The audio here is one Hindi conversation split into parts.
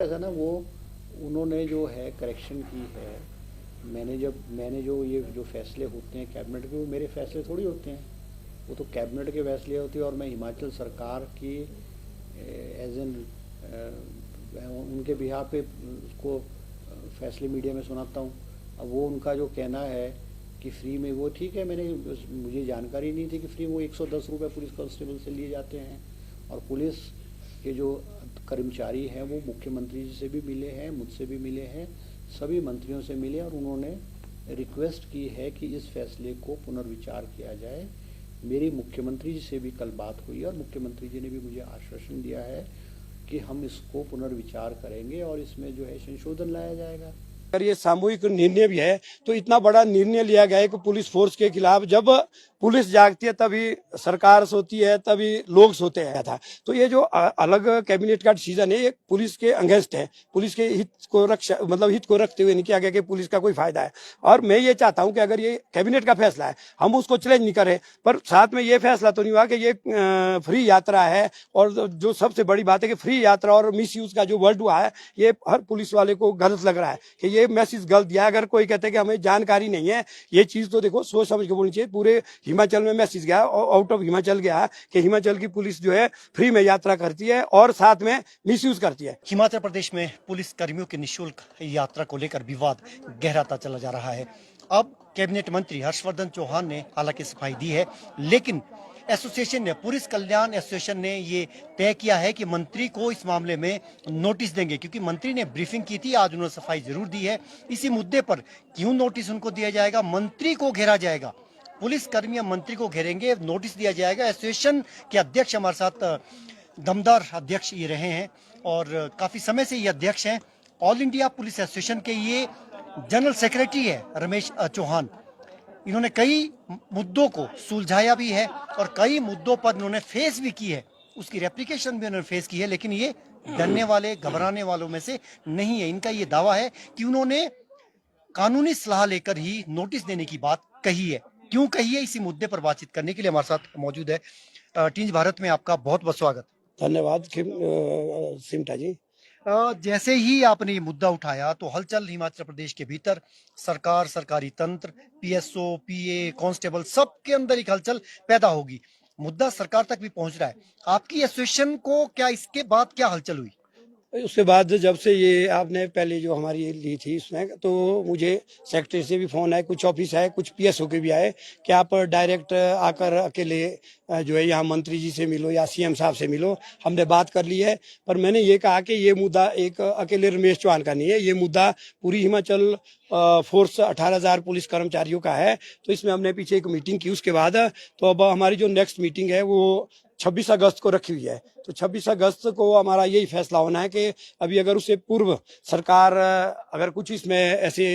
ऐसा ना वो उन्होंने जो है करेक्शन की है। मैंने जो ये जो फैसले होते हैं कैबिनेट के, वो मेरे फैसले थोड़ी होते हैं, वो तो कैबिनेट के फैसले होते हैं। और मैं हिमाचल सरकार की एज एन उनके बिहाफ पे उसको फैसले मीडिया में सुनाता हूँ। अब वो उनका जो कहना है कि फ्री में, वो ठीक है, मुझे जानकारी नहीं थी कि फ्री में वो 110 रुपये पुलिस कांस्टेबल से लिए जाते हैं। और पुलिस के जो कर्मचारी हैं वो मुख्यमंत्री जी से भी मिले हैं, मुझसे भी मिले हैं, सभी मंत्रियों से मिले, और उन्होंने रिक्वेस्ट की है कि इस फैसले को पुनर्विचार किया जाए। मेरी मुख्यमंत्री जी से भी कल बात हुई और मुख्यमंत्री जी ने भी मुझे आश्वासन दिया है कि हम इसको पुनर्विचार करेंगे और इसमें जो है संशोधन लाया जाएगा। अगर ये सामूहिक निर्णय भी है तो इतना बड़ा निर्णय लिया गया है कि पुलिस फोर्स के खिलाफ, जब पुलिस जागती है तभी सरकार सोती है, तभी लोग सोते हैं था। तो ये जो अलग कैबिनेट का डिसीजन है, ये पुलिस के अगेंस्ट है, पुलिस के हित को हित को रखते हुए नहीं किया गया कि पुलिस का कोई फायदा है। और मैं ये चाहता हूं कि अगर ये कैबिनेट का फैसला है, हम उसको चैलेंज नहीं करें, पर साथ में ये फैसला तो नहीं हुआ कि ये फ्री यात्रा है। और जो सबसे बड़ी बात है कि फ्री यात्रा और मिस यूज का जो वर्ड हुआ है, ये हर पुलिस वाले को गलत लग रहा है कि ये मैसेज गलत दिया। अगर कोई कहते हैं कि हमें जानकारी नहीं है, ये चीज तो देखो सोच समझ के बोलनी चाहिए। पूरे हिमाचल में मैसेज गया, आउट ऑफ हिमाचल गया, कि हिमाचल की पुलिस जो है फ्री में यात्रा करती है और साथ में मिसयूज करती है। हिमाचल प्रदेश में पुलिस कर्मियों की निःशुल्क यात्रा को लेकर विवाद गहराता चला जा रहा है। अब कैबिनेट मंत्री हर्षवर्धन चौहान ने हालांकि सफाई दी है, लेकिन एसोसिएशन ने, पुलिस कल्याण एसोसिएशन ने ये तय किया है कि मंत्री को इस मामले में नोटिस देंगे, क्योंकि मंत्री ने ब्रीफिंग की थी, आज उन्होंने सफाई जरूर दी है। इसी मुद्दे पर क्यों नोटिस उनको दिया जाएगा, मंत्री को घेरा जाएगा, पुलिस कर्मी मंत्री को घेरेंगे, नोटिस दिया जाएगा। एसोसिएशन के अध्यक्ष हमारे साथ, दमदार अध्यक्ष ये रहे हैं और काफी समय से ये अध्यक्ष हैं। ऑल इंडिया पुलिस एसोसिएशन के ये जनरल सेक्रेटरी है रमेश चौहान। इन्होंने कई मुद्दों को सुलझाया भी है और कई मुद्दों पर इन्होंने फेस भी की है, उसकी रेप्लिकेशन भी उन्होंने फेस की है, लेकिन ये डरने वाले, घबराने वालों में से नहीं है। इनका ये दावा है कि उन्होंने कानूनी सलाह लेकर ही नोटिस देने की बात कही है। क्यों कही है, इसी मुद्दे पर बातचीत करने के लिए हमारे साथ मौजूद है टीन्स भारत में आपका बहुत बहुत स्वागत। धन्यवाद सिमटा जी। जैसे ही आपने ये मुद्दा उठाया तो हलचल हिमाचल प्रदेश के भीतर, सरकार, सरकारी तंत्र, पीएसओ, पीए, कांस्टेबल, सबके अंदर एक हलचल पैदा होगी। मुद्दा सरकार तक भी पहुंच रहा है। आपकी एसोसिएशन को क्या इसके बाद क्या हलचल हुई? उसके बाद जब से ये आपने पहले जो हमारी ली थी इसमें, तो मुझे सेक्रेटरी से भी फोन आए, कुछ ऑफिस आए, कुछ पीएसओ के भी आए कि आप डायरेक्ट आकर अकेले जो है यहाँ मंत्री जी से मिलो या सीएम साहब से मिलो। हमने बात कर ली है, पर मैंने ये कहा कि ये मुद्दा एक अकेले रमेश चौहान का नहीं है, ये मुद्दा पूरी हिमाचल फोर्स 18,000 पुलिस कर्मचारियों का है। तो इसमें हमने पीछे एक मीटिंग की, उसके बाद तो अब हमारी जो नेक्स्ट मीटिंग है वो 26 अगस्त को रखी हुई है। तो 26 अगस्त को हमारा यही फैसला होना है कि अभी अगर उससे पूर्व सरकार अगर कुछ इसमें ऐसे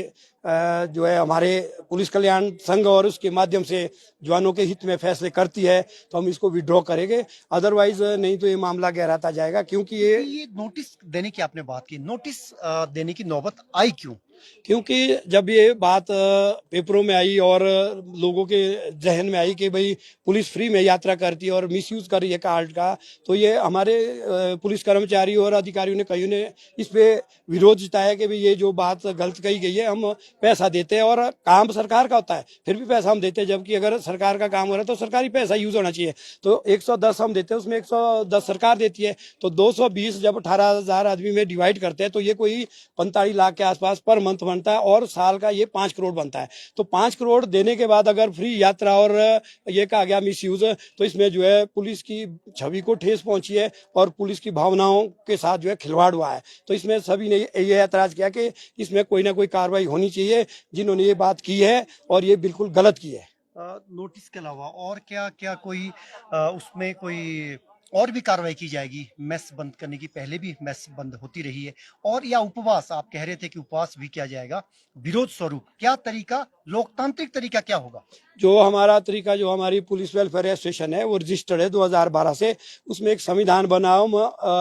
जो है हमारे पुलिस कल्याण संघ और उसके माध्यम से जवानों के हित में फैसले करती है तो हम इसको विड्रॉ करेंगे, अदरवाइज नहीं तो ये मामला गहराता जाएगा। क्योंकि ये नोटिस देने की आपने बात की, नोटिस देने की नौबत आई क्यों? क्योंकि जब ये बात पेपरों में आई और लोगों के जहन में आई कि भाई पुलिस फ्री में यात्रा करती है और मिसयूज कर रही है कार्ड का, तो ये हमारे पुलिस कर्मचारी और अधिकारियों ने, कईयों ने इस पे विरोध जताया कि भाई ये जो बात गलत कही गई है, हम पैसा देते हैं और काम सरकार का होता है फिर भी पैसा हम देते हैं, जबकि अगर सरकार का काम हो रहा है तो सरकारी पैसा यूज होना चाहिए। तो 110 हम देते हैं, उसमें 110 सरकार देती है, तो 220 जब 18,000 आदमी में डिवाइड करते हैं तो ये कोई 45 लाख के आसपास पर मंथ बनता है और साल का ये 5 करोड़ बनता है। तो 5 करोड़ देने के बाद अगर फ्री यात्रा और ये कहा गया मिसयूज, तो इसमें जो है पुलिस की छवि को ठेस पहुंची है और पुलिस की भावनाओं के साथ जो है खिलवाड़ हुआ है। तो इसमें सभी ने ये ऐतराज किया कि इसमें कोई ना कोई कार्रवाई होनी चाहिए, जिन्होंने ये बात की है और ये बिल्कुल गलत की है। नोटिस के अलावा और क्या क्या कोई उसमें कोई और भी कार्रवाई की जाएगी? मेस बंद करने की, पहले भी मेस बंद होती रही है, और या उपवास, आप कह रहे थे कि उपवास भी किया जाएगा विरोध स्वरूप, क्या तरीका, लोकतांत्रिक तरीका क्या होगा? जो हमारा तरीका, जो हमारी पुलिस वेलफेयर एसोसिएशन है वो रजिस्टर्ड है 2012 से, उसमें एक संविधान बना, हम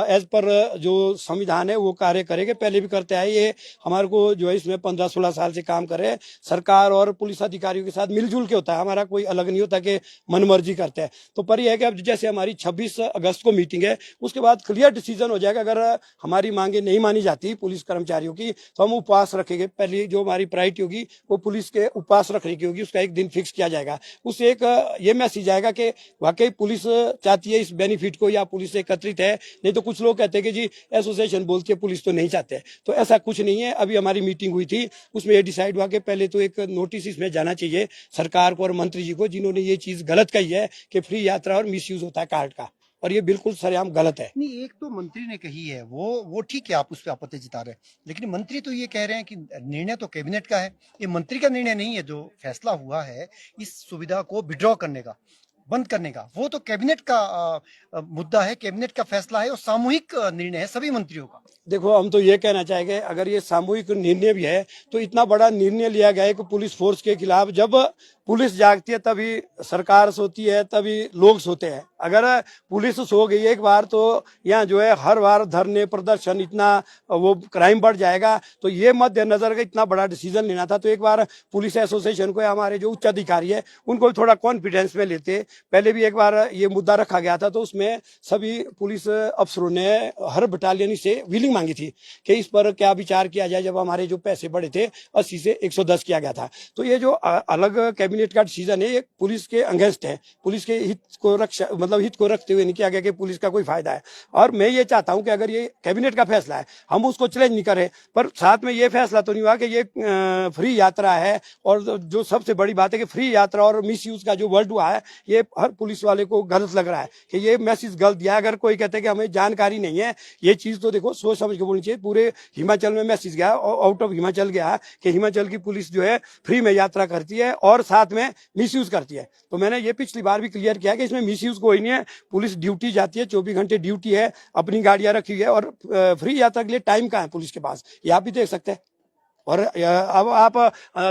एज पर जो संविधान है वो कार्य करेंगे, पहले भी करते आए। ये हमारे को जो है इसमें 15-16 साल से काम कर रहे हैं, सरकार और पुलिस अधिकारियों के साथ मिलजुल के होता है, हमारा कोई अलग नहीं होता कि मनमर्जी करते हैं। तो पर यह है कि अब जैसे हमारी 26 अगस्त को मीटिंग है, उसके बाद क्लियर डिसीजन हो जाएगा। अगर हमारी मांगे नहीं मानी जाती पुलिस कर्मचारियों की तो हम उपवास रखेंगे। पहली जो हमारी प्रायोरिटी होगी वो पुलिस के उपवास रखने की होगी, उसका एक दिन फिक्स किया जाएगा। उससे एक ये मैसेज आएगा कि वाकई पुलिस चाहती है इस बेनिफिट को या पुलिस एकत्रित है। नहीं तो कुछ लोग कहते हैं कि जी एसोसिएशन बोलती है पुलिस तो नहीं चाहते, तो ऐसा कुछ नहीं है। अभी हमारी मीटिंग हुई थी, उसमें ये डिसाइड हुआ कि पहले तो एक नोटिस इसमें जाना चाहिए सरकार को और मंत्री जी को, जिन्होंने ये चीज गलत कही है कि फ्री यात्रा और मिसयूज होता है कार्ड का, और ये बिल्कुल सरेआम गलत है। नहीं, एक तो मंत्री ने कही है वो ठीक है, आप उस पर आपत्ति जता रहे हैं, लेकिन मंत्री तो ये कह रहे हैं कि निर्णय तो कैबिनेट का है, ये मंत्री का निर्णय नहीं है। जो फैसला हुआ है इस सुविधा को विड्रॉ करने का, बंद करने का, वो तो कैबिनेट का मुद्दा है, कैबिनेट का फैसला है और सामूहिक निर्णय है सभी मंत्रियों का। देखो, हम तो ये कहना चाहेंगे अगर ये सामूहिक निर्णय भी है तो इतना बड़ा निर्णय लिया गया है कि पुलिस फोर्स के खिलाफ। जब पुलिस जागती है तभी सरकार सोती है, तभी लोग सोते हैं। अगर पुलिस सो गई एक बार तो यहाँ जो है हर बार धरने प्रदर्शन इतना वो क्राइम बढ़ जाएगा। तो ये मद्देनजर इतना बड़ा डिसीजन लेना था, तो एक बार पुलिस एसोसिएशन को या हमारे जो उच्च अधिकारी है उनको भी थोड़ा कॉन्फिडेंस में लेते। पहले भी एक बार ये मुद्दा रखा गया था, तो उसमें सभी पुलिस अफसरों ने हर बटालियन से विलिंग मांगी थी कि इस पर क्या विचार किया जाए। जब हमारे जो पैसे बढ़े थे 80 से 110 किया गया था, तो ये जो अलग कैबिनेट का डिसीजन है ये पुलिस के अगेंस्ट है, पुलिस के हित को रक्षा मतलब हित को रखते हुए नहीं किया गया कि पुलिस का कोई फायदा है। और मैं ये चाहता हूं कि अगर ये कैबिनेट का फैसला है हम उसको चैलेंज नहीं करें, पर साथ में ये फैसला तो नहीं हुआ कि ये फ्री यात्रा है। और जो सबसे बड़ी बात है कि फ्री यात्रा और मिस यूज का जो वर्ड हुआ है ये हर पुलिस वाले को गलत लग रहा है कि ये मैसेज गलत दिया। अगर कोई कहते हैं कि हमें जानकारी नहीं है, ये चीज तो देखो सोच समझ के बोलनी चाहिए। पूरे हिमाचल में मैसेज गया, आउट ऑफ हिमाचल गया कि हिमाचल की पुलिस जो है फ्री में यात्रा करती है और साथ में मिसयूज करती है। तो मैंने ये पिछली बार भी क्लियर किया कि इसमें मिसयूज कोई नहीं है। पुलिस ड्यूटी जाती है, 24 घंटे ड्यूटी है, अपनी गाड़ियां रखी है और फ्री यात्रा के लिए टाइम कहाँ है पुलिस के पास, ये आप भी देख सकते हैं। और अब आप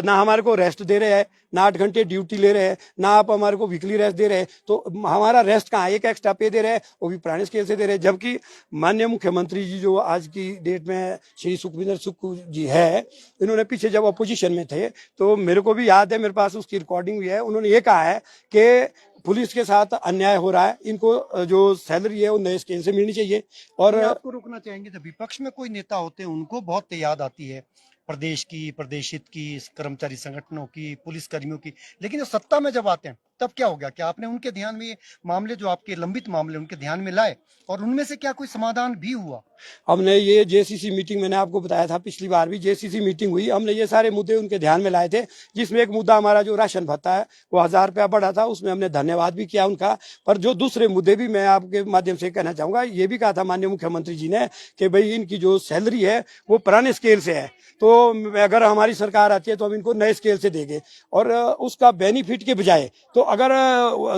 ना हमारे को रेस्ट दे रहे हैं, ना 8 घंटे ड्यूटी ले रहे हैं, ना आप हमारे को वीकली रेस्ट दे रहे हैं, तो हमारा रेस्ट कहाँ है? एक एक्स्ट्रा पे दे रहे हैं, वो भी पुराने स्केल से दे रहे हैं। जबकि माननीय मुख्यमंत्री जी जो आज की डेट में श्री सुखविंदर सुक्खू जी है, इन्होंने पीछे जब अपोजिशन में थे तो मेरे को भी याद है, मेरे पास उसकी रिकॉर्डिंग भी है, उन्होंने ये कहा है कि पुलिस के साथ अन्याय हो रहा है, इनको जो सैलरी है वो नए स्केल से मिलनी चाहिए। और आपको रोकना चाहेंगे, जब विपक्ष में कोई नेता होते हैं उनको बहुत याद आती है प्रदेश की, प्रदेशित की, कर्मचारी संगठनों की, पुलिस कर्मियों की, लेकिन जो सत्ता में जब आते हैं तब क्या हो गया? क्या आपने उनके ध्यान में ये मामले, जो आपके लंबित मामले उनके ध्यान में लाए और उनमें से क्या कोई समाधान भी हुआ? हमने ये जेसीसी मीटिंग, मैंने आपको बताया था पिछली बार भी जेसीसी मीटिंग हुई, हमने ये सारे मुद्दे उनके ध्यान में लाए थे। जिसमें एक मुद्दा हमारा जो राशन भत्ता है वो 1000 रुपया बढ़ा था, उसमें हमने धन्यवाद भी किया उनका। पर जो दूसरे मुद्दे भी मैं आपके माध्यम से कहना चाहूंगा, ये भी कहा था माननीय मुख्यमंत्री जी ने कि भाई इनकी जो सैलरी है वो पुराने स्केल से है, तो अगर हमारी सरकार आती है तो हम इनको नए स्केल से देंगे। और उसका बेनिफिट के बजाय तो अगर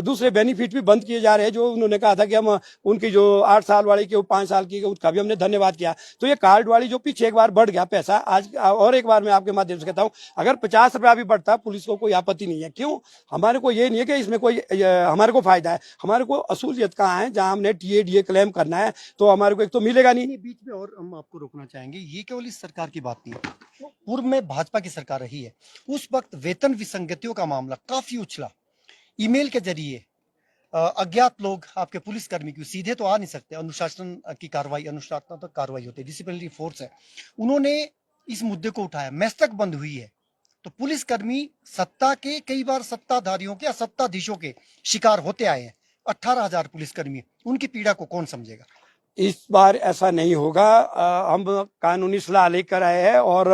दूसरे बेनिफिट भी बंद किए जा रहे हैं, जो उन्होंने कहा था कि हम उनकी जो 8 साल वाली की 5 साल की, उसका भी हमने धन्यवाद किया। तो ये कार्ड वाली जो पीछे एक बार बढ़ गया पैसा, आज और एक बार मैं आपके माध्यम से कहता हूं, अगर 50 रुपया भी बढ़ता पुलिस को कोई आपत्ति नहीं है। क्यों? हमारे को ये नहीं है कि इसमें कोई हमारे को फायदा है, हमारे को असूलियत कहाँ है, जहां हमने टीएडीए क्लेम करना है तो हमारे को एक तो मिलेगा नहीं। बीच में और हम आपको रोकना चाहेंगे, ये केवल इस सरकार की बात नहीं है, पूर्व में भाजपा की सरकार रही है, उस वक्त वेतन विसंगतियों का मामला काफी उछला। ईमेल के जरिए अज्ञात लोग आपके पुलिसकर्मी की सीधे तो आ नहीं सकते, अनुशासन की कार्रवाई, अनुशासनात्मक कार्रवाई होती है, डिसिप्लिनरी फोर्स है, उन्होंने इस मुद्दे को उठाया, मस्तक बंद हुई है। तो पुलिसकर्मी सत्ता के, कई बार सत्ताधारियों के या सत्ताधीशों के शिकार होते आए हैं। 18,000 पुलिसकर्मी, उनकी पीड़ा को कौन समझेगा? इस बार ऐसा नहीं होगा। हम कानूनी सलाह लेकर आए हैं और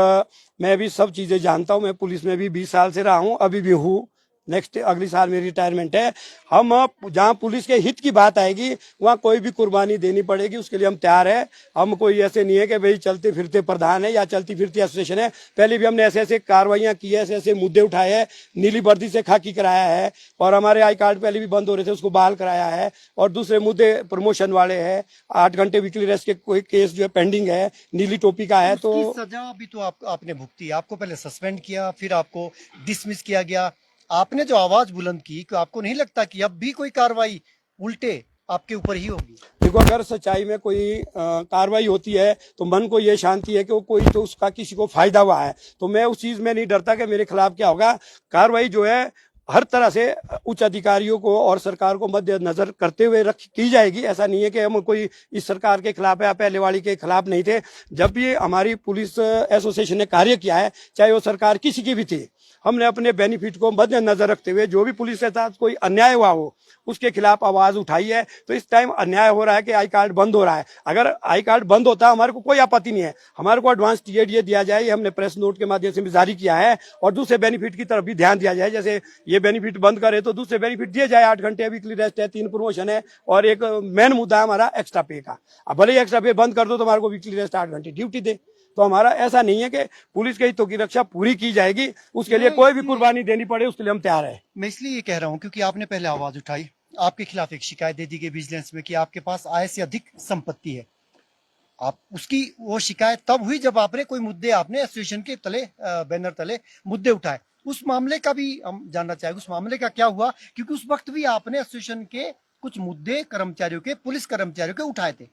मैं भी सब चीजें जानता हूं। मैं पुलिस में भी 20 साल से रहा हूं, अभी भी हूं। नेक्स्ट अगली साल मेरी रिटायरमेंट है। हम जहां पुलिस के हित की बात आएगी वहां कोई भी कुर्बानी देनी पड़ेगी, उसके लिए हम तैयार है। हम कोई ऐसे नहीं है कि भाई चलते फिरते प्रधान है या चलती फिरती एसोसिएशन है। पहले भी हमने ऐसे ऐसे कार्रवाइयां की है, ऐसे ऐसे मुद्दे उठाए हैं, नीली वर्दी से खाकी कराया है, और हमारे आई कार्ड पहले भी बंद हो रहे थे उसको बहाल कराया है। और दूसरे मुद्दे प्रमोशन वाले हैं, 8 घंटे वीकली रेस्ट के कोई केस जो है पेंडिंग है, नीली टोपी का है। तो सजा भी तो आपने भुगती, आपको पहले सस्पेंड किया, फिर आपको डिसमिस किया गया। आपने जो आवाज बुलंद की, कि आपको नहीं लगता कि अब भी कोई कार्रवाई उल्टे आपके ऊपर ही होगी? देखो, अगर सच्चाई में कोई कार्रवाई होती है तो मन को ये शांति है कि वो कोई तो उसका किसी को फायदा हुआ है, तो मैं उस चीज में नहीं डरता कि मेरे खिलाफ क्या होगा। कार्रवाई जो है हर तरह से उच्च अधिकारियों को और सरकार को मद्देनजर करते हुए की जाएगी। ऐसा नहीं है कि हम कोई इस सरकार के खिलाफ या पहले वाली के खिलाफ नहीं थे। जब भी हमारी पुलिस एसोसिएशन ने कार्य किया है, चाहे वो सरकार किसी की भी थी, हमने अपने बेनिफिट को मद्देनजर रखते हुए जो भी पुलिस के साथ कोई अन्याय हुआ हो उसके खिलाफ आवाज उठाई है। तो इस टाइम अन्याय हो रहा है कि आई कार्ड बंद हो रहा है। अगर आई कार्ड बंद होता हमारे को कोई आपत्ति नहीं है, हमारे को एडवांस टीएडीए दिया जाए, ये हमने प्रेस नोट के माध्यम से भी जारी किया है। और दूसरे बेनिफिट की तरफ भी ध्यान दिया जाए, जैसे ये बेनिफिट बंद करे तो दूसरे बेनिफिट दिए जाए। 8 घंटे वीकली रेस्ट है, 3 प्रमोशन है और एक मेन मुद्दा हमारा एक्स्ट्रा पे का। अब भले ही एक्स्ट्रा पे बंद कर दो तो हमारे को वीकली रेस्ट 8 घंटे ड्यूटी दे। तो हमारा ऐसा नहीं है कि पुलिस के हितों की रक्षा पूरी की जाएगी, उसके लिए कोई भी कुर्बानी देनी पड़े उसके लिए हम तैयार है। मैं इसलिए ये कह रहा हूं क्योंकि आपने पहले आवाज उठाई, आपके खिलाफ एक शिकायत दे दी गई विजिलेंस में कि आपके पास आय से अधिक संपत्ति है। आप उसकी वो शिकायत तब हुई जब आपने कोई मुद्दे आपने एसोसिएशन के तले बैनर तले मुद्दे उठाए। उस मामले का भी हम जानना चाहेंगे, उस मामले का क्या हुआ, क्योंकि उस वक्त भी आपने एसोसिएशन के कुछ मुद्दे कर्मचारियों के, पुलिस कर्मचारियों के उठाए थे।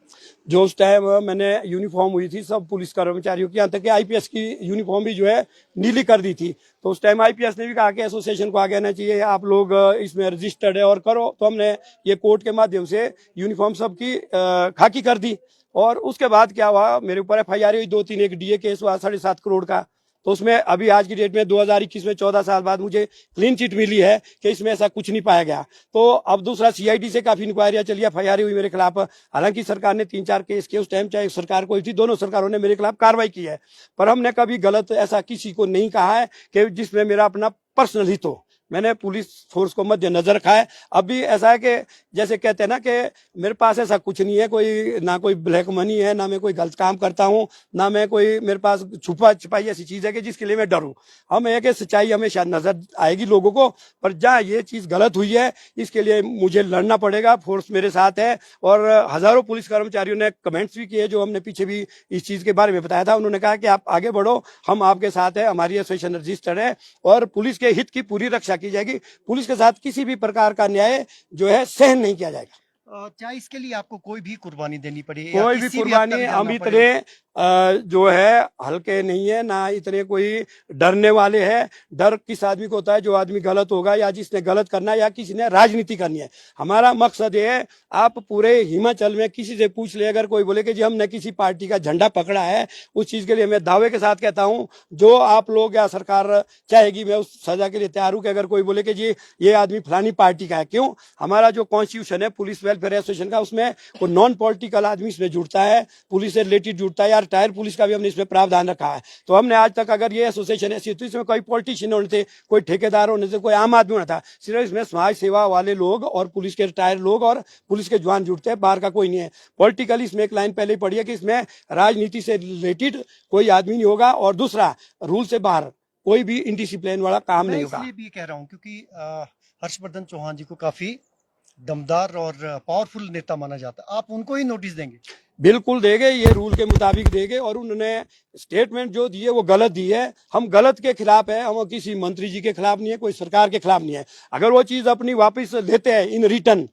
जो उस टाइम मैंने यूनिफॉर्म हुई थी सब पुलिस कर्मचारियों की, यहाँ तक कि आईपीएस की यूनिफॉर्म भी जो है नीली कर दी थी। तो उस टाइम आईपीएस ने भी कहा कि एसोसिएशन को आगे आना चाहिए, आप लोग इसमें रजिस्टर्ड है और करो। तो हमने ये कोर्ट के माध्यम से यूनिफॉर्म सबकी खाकी कर दी। और उसके बाद क्या हुआ, मेरे ऊपर एफआईआर हुई 2-3, एक डीए केस हुआ 7.5 करोड़ का। तो उसमें अभी आज की डेट में 2021 में 14 साल बाद मुझे क्लीन चिट मिली है कि इसमें ऐसा कुछ नहीं पाया गया। तो अब दूसरा सीआईडी से काफी इंक्वायरियां चली, एफआईआर हुई मेरे खिलाफ। हालांकि सरकार ने 3-4 केस किए उस टाइम, चाहे सरकार कोई थी, दोनों सरकारों ने मेरे खिलाफ कार्रवाई की है। पर हमने कभी गलत ऐसा किसी को नहीं कहा है कि जिसमें मेरा अपना पर्सनल हित हो। मैंने पुलिस फोर्स को मद्देनजर रखा है। अभी ऐसा है कि जैसे कहते हैं ना कि मेरे पास ऐसा कुछ नहीं है, कोई ना कोई ब्लैक मनी है, ना मैं कोई गलत काम करता हूँ, ना मैं कोई मेरे पास छुपा छिपाई ऐसी चीज है कि जिसके लिए मैं डरूं। हम एक सच्चाई हमेशा नजर आएगी लोगों को, पर जहाँ ये चीज गलत हुई है इसके लिए मुझे लड़ना पड़ेगा। फोर्स मेरे साथ है और हजारों पुलिस कर्मचारियों ने कमेंट्स भी किए, जो हमने पीछे भी इस चीज के बारे में बताया था। उन्होंने कहा कि आप आगे बढ़ो, हम आपके साथ है, हमारी एसोसिएशन रजिस्टर्ड है और पुलिस के हित की पूरी रक्षा की जाएगी। पुलिस के साथ किसी भी प्रकार का न्याय जो है सहन नहीं किया जाएगा। चाहे इसके लिए आपको कोई भी कुर्बानी देनी पड़े, कोई भी कुर्बानी, हम इतने जो है हल्के नहीं है, ना इतने कोई डरने वाले हैं। डर किस आदमी को होता है, जो आदमी गलत होगा या जिसने गलत करना है या किसी ने राजनीति करनी है। हमारा मकसद ये है, आप पूरे हिमाचल में किसी से पूछ ले, अगर कोई बोले कि जी हमने किसी पार्टी का झंडा पकड़ा है, उस चीज के लिए मैं दावे के साथ कहता हूं, जो आप लोग या सरकार चाहेगी मैं उस सजा के लिए तैयार हूं। कि अगर कोई बोले कि जी ये आदमी फलानी पार्टी का है, क्यों, हमारा जो कॉन्स्टिट्यूशन है पुलिस वेलफेयर एसोसिएशन का, उसमें वो नॉन पॉलिटिकल आदमी इसमें जुड़ता है, पुलिस से रिलेटेड जुड़ता है, टायर पुलिस का भी हमने इसमें प्रावधान रखा है। तो हमने आज तक, अगर ये एसोसिएशन ऐसी होती, इसमें कोई पॉलिटिशियन होने थे, कोई ठेकेदार होने थे, कोई आम आदमी होना था, सिर्फ इसमें समाज सेवा वाले लोग और पुलिस के रिटायर्ड लोग और पुलिस के जवान जुड़ते हैं, बाहर का कोई नहीं है। पॉलिटिकली इसमें एक लाइन पहले ही पड़ी है कि इसमें राजनीति से रिलेटेड कोई आदमी नहीं होगा और दूसरा रूल से बाहर कोई भी इनडिसिप्लिन वाला काम नहीं होगा। मैं इसलिए भी कह रहा हूं क्योंकि हर्षवर्धन चौहान जी को काफी दमदार और पावरफुल नेता माना जाता है, आप उनको ही नोटिस देंगे? बिल्कुल देंगे, ये रूल के मुताबिक देंगे। और उन्होंने स्टेटमेंट जो दी है वो गलत दी है। हम गलत के खिलाफ है, हम किसी मंत्री जी के खिलाफ नहीं है, कोई सरकार के खिलाफ नहीं है। अगर वो चीज अपनी वापस लेते हैं इन रिटर्न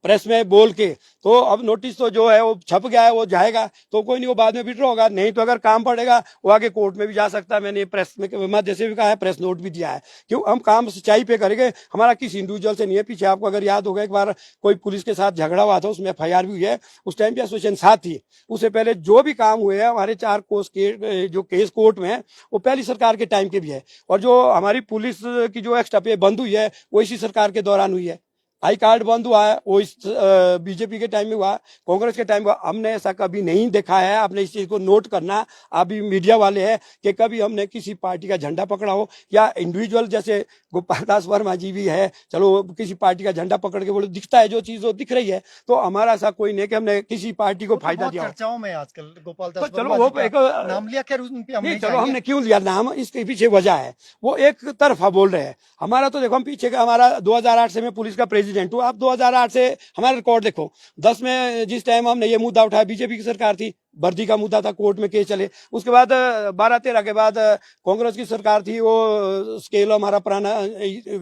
प्रेस में बोल के, तो अब नोटिस तो जो है वो छप गया है, वो जाएगा तो कोई नहीं, वो बाद में विड्रॉ होगा। नहीं तो अगर काम पड़ेगा वो आगे कोर्ट में भी जा सकता है। मैंने प्रेस में माध्यम से भी कहा है, प्रेस नोट भी दिया है। क्यों, हम काम सच्चाई पे करेंगे, हमारा किसी इंडिविजुअल से नहीं है। पीछे आपको अगर याद होगा, एक बार कोई पुलिस के साथ झगड़ा हुआ था, उसमें एफआईआर भी हुई है। उस टाइम पे एसोसिएशन साथ थी। उससे पहले जो भी काम हुए हैं हमारे 4 के जो केस कोर्ट में है, वो पहली सरकार के टाइम के भी है। और जो हमारी पुलिस की जो एक्स्ट्रा पे बंद हुई है वो इसी सरकार के दौरान हुई है। आई कार्ड बंद हुआ है वो इस बीजेपी के टाइम में हुआ, कांग्रेस के टाइम हुआ। हमने ऐसा कभी नहीं देखा है। आपने इस चीज को नोट करना, अभी मीडिया वाले हैं, कि कभी हमने किसी पार्टी का झंडा पकड़ा हो या इंडिविजुअल, जैसे गोपाल दास वर्मा जी भी है, चलो किसी पार्टी का झंडा पकड़ के बोले दिखता है, जो चीज वो दिख रही है। तो हमारा ऐसा कोई नहीं कि हमने किसी पार्टी को फायदा दिया। चर्चाओं में आजकल गोपाल दास चलो वो एक नाम लिया, क्या उन पे हमने चलो हमने क्यों लिया नाम, इसके पीछे वजह है। वो एक तरफा बोल रहे हैं। हमारा तो देखो, हम पीछे का, हमारा 2008 से मैं पुलिस का प्रेसिडेंट हूँ। आप 2008 से हमारा रिकॉर्ड देखो, 10 में जिस टाइम हमने ये मुद्दा उठाया बीजेपी की सरकार थी, वर्दी का मुद्दा था, कोर्ट में केस चले। उसके बाद 12-13 के बाद कांग्रेस की सरकार थी, वो स्केल हमारा पुराना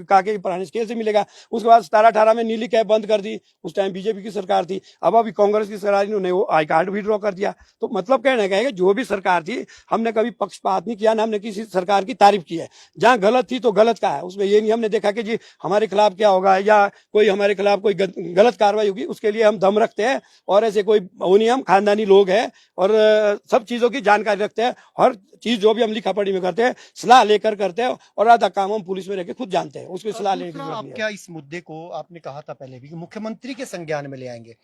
काके पुराने स्केल से मिलेगा। उसके बाद 17-18 में नीली कैप बंद कर दी, उस टाइम बीजेपी की सरकार थी। अब अभी कांग्रेस की सरकार, इन्होंने वो आई कार्ड भी ड्रॉ कर दिया। तो मतलब कहने का है कि जो भी सरकार थी, हमने कभी पक्षपात नहीं किया, ना हमने किसी सरकार की तारीफ की है। जहां गलत थी तो गलत का है, उसमें ये नहीं हमने देखा कि जी हमारे खिलाफ क्या होगा या कोई हमारे खिलाफ कोई गलत कार्रवाई होगी, उसके लिए हम दम रखते हैं। और ऐसे कोई वो नहीं, हम खानदानी लोग हैं और सब चीजों की जानकारी रखते हैं। हर चीज जो भी हम लिखा पढ़ी में करते हैं, सलाह लेकर करते हैं, और आधा काम हम पुलिस में रहकर खुद जानते हैं, उसकी सलाह लेने की जरूरत आप नहीं है। क्या इस मुद्दे को, आपने कहा था पहले भी कि मुख्यमंत्री के संज्ञान में ले आएंगे,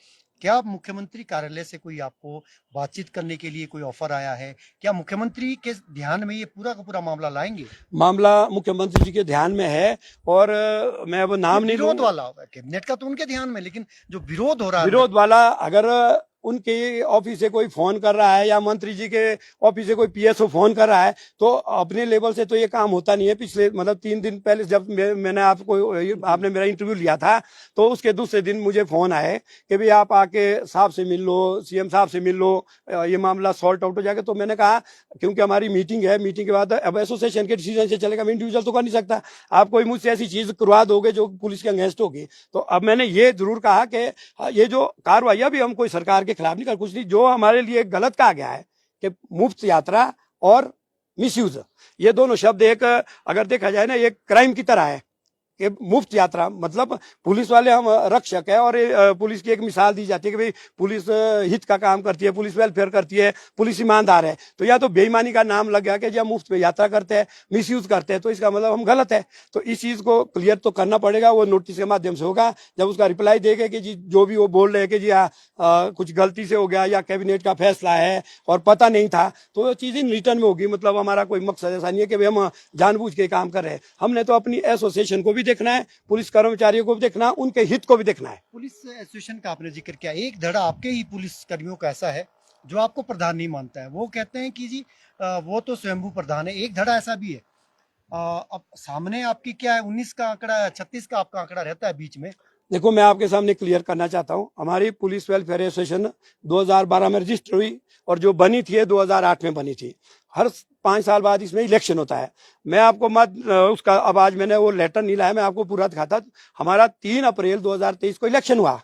क्या मुख्यमंत्री कार्यालय से कोई आपको बातचीत करने के लिए कोई ऑफर आया है? क्या मुख्यमंत्री के ध्यान में ये पूरा का पूरा मामला लाएंगे? मामला मुख्यमंत्री जी के ध्यान में है, और मैं अब नाम नहीं विरोध लूंगा। वाला कैबिनेट का तो उनके ध्यान में, लेकिन जो विरोध हो रहा है, विरोध वाला अगर उनके ऑफिस से कोई फोन कर रहा है या मंत्री जी के ऑफिस से कोई पीएसओ फोन कर रहा है, तो अपने लेवल से तो ये काम होता नहीं है। पिछले मतलब 3 दिन पहले जब मैंने आपने मेरा इंटरव्यू लिया था, तो उसके दूसरे दिन मुझे फोन आए कि भाई आप आके साहब से मिल लो, सीएम साहब से मिल लो, ये मामला सॉल्ट आउट हो जाएगा। तो मैंने कहा क्योंकि हमारी मीटिंग है, मीटिंग के बाद अब एसोसिएशन के डिसीजन से चलेगा, मैं इंडिविजुअल तो कर नहीं सकता। आप कोई मुझसे ऐसी चीज करवा दोगे जो पुलिस के अगेंस्ट होगी। तो अब मैंने ये जरूर कहा कि ये जो कार्रवाई भी हम कोई सरकार के खिलाफ नहीं कर, कुछ नहीं, जो हमारे लिए गलत कहा गया है कि मुफ्त यात्रा और मिसयूज, ये दोनों शब्द एक अगर देखा जाए ना, ये क्राइम की तरह है कि मुफ्त यात्रा मतलब पुलिस वाले हम रक्षक है, और पुलिस की एक मिसाल दी जाती है कि भाई पुलिस हित का काम करती है, पुलिस वेलफेयर करती है, पुलिस ईमानदार है। तो या तो बेईमानी का नाम लग गया कि जब मुफ्त में यात्रा करते हैं, मिसयूज करते हैं, तो इसका मतलब हम गलत है। तो इस चीज को क्लियर तो करना पड़ेगा, वो नोटिस के माध्यम से होगा। जब उसका रिप्लाई देगा कि जी जो भी वो बोल रहे हैं कि जी कुछ गलती से हो गया या कैबिनेट का फैसला है और पता नहीं था, तो वो चीज इन रिटर्न में होगी। मतलब हमारा कोई मकसद ऐसा नहीं है कि भाई हम जानबूझ के काम कर रहे हैं। हमने तो अपनी एसोसिएशन को भी देखना है, पुलिस कर्मचारियों को भी देखना है, उनके हित को भी देखना है। पुलिस एसोसिएशन का आपने जिक्र किया, एक धड़ा आपके ही पुलिस कर्मियों का ऐसा है जो आपको प्रधान नहीं मानता है। वो कहते हैं कि जी वो तो स्वयंभू प्रधान है। एक धड़ा ऐसा भी है। अब सामने आपकी क्या है, 19 का आंकड़ा है, 36 का आपका आंकड़ा रहता है बीच में। देखो, मैं आपके सामने क्लियर करना चाहता हूं, हमारी पुलिस वेलफेयर एसोसिएशन 2012 में रजिस्टर हुई, और जो बनी थी 2008 में बनी थी। हर 5 साल बाद इसमें इलेक्शन होता है। मैं आपको मत उसका, अब आज मैंने वो लेटर नहीं लाया, मैं आपको पूरा दिखाता। हमारा 3 अप्रैल 2023 को इलेक्शन हुआ,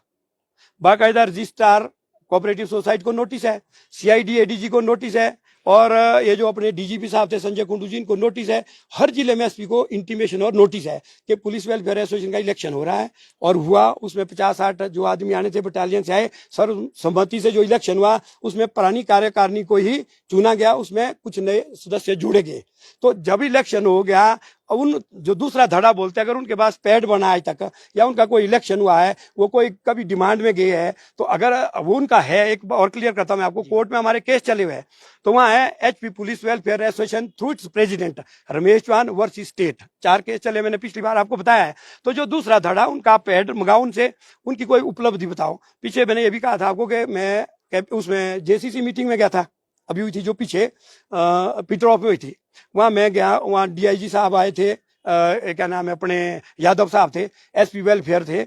बाकायदा रजिस्ट्रार कोऑपरेटिव सोसाइटी को नोटिस है, सीआईडी एडीजी को नोटिस है, और ये जो अपने डीजीपी साहब थे संजय कुंडू जी, इनको नोटिस है। हर जिले में एसपी को इंटीमेशन और नोटिस है कि पुलिस वेलफेयर एसोसिएशन का इलेक्शन हो रहा है। और हुआ, उसमें 50-60 जो आदमी आने थे बटालियन से आए, सर्वसम्मति से जो इलेक्शन हुआ, उसमें पुरानी कार्यकारिणी को ही चुना गया, उसमें कुछ नए सदस्य जुड़े गए। तो जब इलेक्शन हो गया, उन जो दूसरा धड़ा बोलते हैं, अगर उनके पास पैड बना आज तक, या उनका कोई इलेक्शन हुआ है, वो कोई कभी डिमांड में गए हैं, तो अगर वो उनका है, एक और क्लियर करता हूं मैं आपको, कोर्ट में हमारे केस चले हुए हैं। तो वहां है HP police welfare association through its president Ramesh Chauhan versus state, 4 case चले, मैंने पिछली बार आपको बताया है। तो जो दूसरा धड़ा, उनका पैड मंगाओ उनसे, उनकी कोई उपलब्धि बताओ। पीछे मैंने ये भी कहा था आपको कि मैं उसमें जेसीसी मीटिंग में गया था, अभी हुई थी जो पीछे पिटरॉफ में हुई थी, वहां मैं गया। वहां डीआईजी साहब आए थे, क्या नाम है अपने यादव साहब थे, एसपी वेलफेयर थे,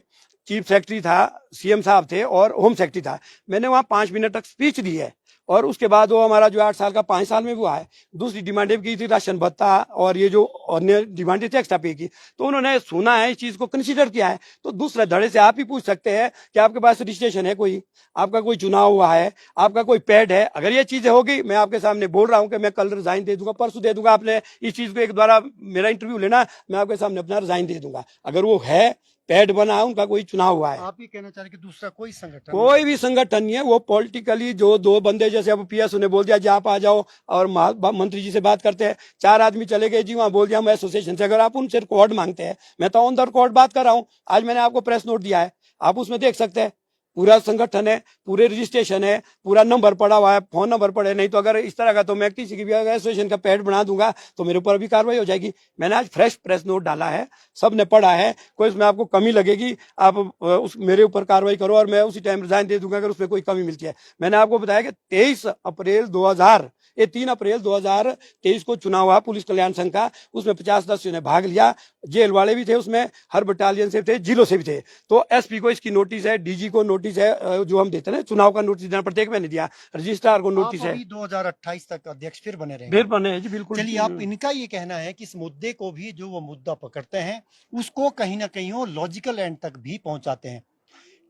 चीफ सेक्रेटरी था, सीएम साहब थे, और होम सेक्रेटरी था। मैंने वहां 5 मिनट तक स्पीच दी है, और उसके बाद वो हमारा जो 8 साल का 5 साल में हुआ है। दूसरी डिमांडें की थी, राशन भत्ता और ये जो अन्य डिमांडें थी एक्स्ट्रा पे की, तो उन्होंने सुना है, इस चीज को कंसीडर किया है। तो दूसरे धड़े से आप ही पूछ सकते हैं कि आपके पास रजिस्ट्रेशन है, कोई आपका कोई चुनाव हुआ है, आपका कोई पैड है। अगर ये चीजें होगी, मैं आपके सामने बोल रहा हूं कि मैं कल रिजाइन दे दूंगा, परसों दे दूंगा। आपने इस चीज को एक द्वारा मेरा इंटरव्यू लेना, मैं आपके सामने अपना रिजाइन दे दूंगा। अगर वो है, पैड बना है, उनका कोई चुनाव हुआ है। आप ही कहना चाह रहे कि दूसरा कोई संगठन, कोई भी संगठन नहीं है, वो पॉलिटिकली जो 2 बंदे, जैसे अब पीएस ने बोल दिया जी आप आ जाओ, और मंत्री जी से बात करते हैं, 4 आदमी चले गए जी, वहां बोल दिया हम एसोसिएशन से। अगर आप उनसे रिकॉर्ड मांगते हैं, मैं तो ऑन द रिकॉर्ड बात कर रहा हूं, आज मैंने आपको प्रेस नोट दिया है, आप उसमें देख सकते हैं, पूरा संगठन है, पूरे रजिस्ट्रेशन है, पूरा नंबर पड़ा हुआ है, फोन नंबर पड़े। नहीं तो अगर इस तरह का, तो मैं किसी की भी एसोसिएशन का पैड बना दूंगा तो मेरे ऊपर भी कार्रवाई हो जाएगी। मैंने आज फ्रेश प्रेस नोट डाला है, सबने पढ़ा है, कोई इसमें आपको कमी लगेगी आप उस मेरे ऊपर कार्रवाई करो, और मैं उसी टाइम रिजाइन दे दूंगा अगर उसमें कोई कमी मिलती है। मैंने आपको बताया कि 23 अप्रैल 2000 ये 3 अप्रैल 2023 को चुनाव हुआ पुलिस कल्याण संघ का, उसमें 50 सदस्यों ने भाग लिया, जेल वाले भी थे उसमें, हर बटालियन से थे, जिलों से भी थे। तो एसपी को इसकी नोटिस है, डीजी को नोटिस है, जो हम देते हैं चुनाव का नोटिस देना प्रत्येक महीने दिया, रजिस्ट्रार को नोटिस आप है। अभी 2028 तक अध्यक्ष फिर बने रहेंगे। फिर बने जी, बिल्कुल। चलिए, आप इनका ये कहना है कि इस मुद्दे को भी जो वो मुद्दा पकड़ते हैं उसको कहीं ना कहीं वो लॉजिकल एंड तक भी पहुंचाते हैं।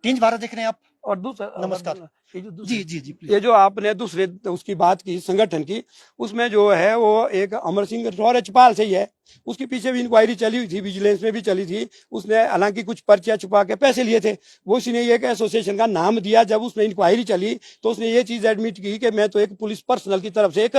टिंज भारत देख रहे हैं आप। और दूसरा, नमस्कार। ये जो जी जी जी, ये जो आपने दूसरे उसकी बात की संगठन की, उसमें जो है वो एक अमर सिंह राठौर चपाल से ही है, उसके पीछे भी इंक्वायरी चली हुई थी, विजिलेंस में भी चली थी, उसने हालांकि कुछ पर्चियां छुपा के पैसे लिए थे, वो उसने एक एसोसिएशन का नाम दिया। जब उसमें इंक्वायरी चली तो उसने ये चीज एडमिट की कि मैं तो एक पुलिस पर्सनल की तरफ से एक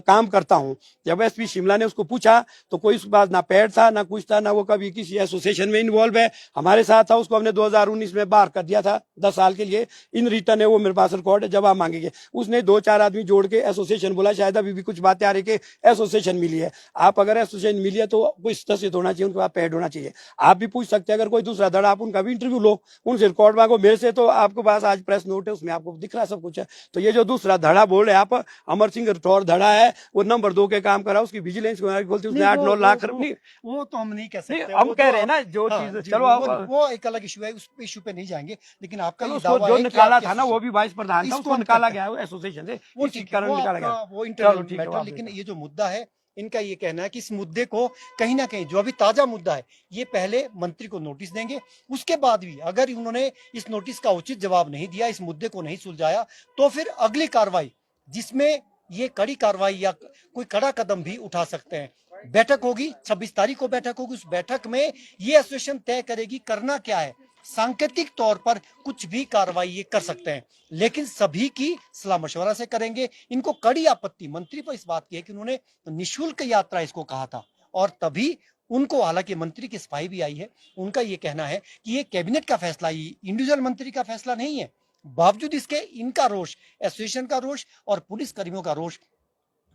काम करता हूँ। जब एसपी शिमला ने उसको पूछा तो कोई उसके पास ना पैड था ना कुछ था, ना वो कभी किसी एसोसिएशन में इन्वॉल्व है, हमारे साथ था, उसको हमने 2019 में बाहर कर दिया था 10 साल के लिए। इन रिटर्न है वो मेरे पास रिकॉर्ड है, जवाब मांगेंगे। उसने 2-4 आदमी जोड़ के एसोसिएशन बोला, शायद अभी भी कुछ बातें आ रही कि एसोसिएशन मिली है। आप अगर एसोसिएशन मिली है तो कोई सदस्य होना चाहिए, उनके पास पैड होना चाहिए। आप भी पूछ सकते हैं, अगर कोई दूसरा धड़ा, आप उनका भी इंटरव्यू लो, उनसे रिकॉर्ड मांगो। मेरे से तो आपके पास आज प्रेस नोट है, उसमें आपको दिख रहा सब कुछ है। तो ये जो दूसरा धड़ा बोल रहे आप, अमर सिंह राठौर धड़ा है, वो नंबर 2 के काम करा, उसकी विजिलेंस बोलती उसने 8-9 लाख रुपये। वो तो हम नहीं कह सकते, हम कह रहे हैं ना जो हाँ, चीज, जी, चलो वो एक अलग इशू है, उस इशू पे नहीं जाएंगे। लेकिन आपका ये उसको दावा जो है कि निकाला आपके था ना, वो भी वाइस प्रधान था, इसको उसको हम निकाला करते गया है एसोसिएशन से, वो इसी ठीक है, कारण वो निकाला आपका गया। वो चलो इंटरनल ठीक है, मैटर। आप लेकिन देखो। ये जो मुद्दा है, इनका ये कहना है कि इस मुद्दे को कहीं ना कहीं, जो अभी ताजा मुद्दा है, ये पहले मंत्री को नोटिस देंगे, उसके बाद भी अगर उन्होंने इस नोटिस का उचित जवाब नहीं दिया, इस मुद्दे को नहीं सुलझाया, तो फिर अगली कार्रवाई, जिसमें ये कड़ी कार्रवाई या कोई कड़ा कदम भी उठा सकते हैं। बैठक होगी 26 तारीख को, बैठक होगी। उस बैठक में ये एसोसिएशन तय करेगी करना क्या है। सांकेतिक तौर पर कुछ भी कार्रवाई ये कर सकते हैं, लेकिन सभी की सलाह मशवरा से करेंगे। इनको कड़ी आपत्ति मंत्री पर इस बात की है कि उन्होंने निःशुल्क यात्रा इसको कहा था, और तभी उनको, हालांकि मंत्री की सफाई भी आई है, उनका ये कहना है कि ये कैबिनेट का फैसला, ये इंडिविजुअल मंत्री का फैसला नहीं है। बावजूद इसके इनका रोष, एसोसिएशन का रोष और पुलिस कर्मियों का रोष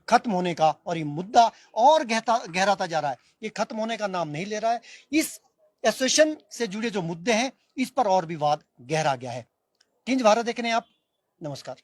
खत्म होने का, और ये मुद्दा और गहराता जा रहा है, ये खत्म होने का नाम नहीं ले रहा है। इस एसोसिएशन से जुड़े जो मुद्दे हैं, इस पर और विवाद गहरा गया है। किंज भारत देख रहे हैं आप। नमस्कार।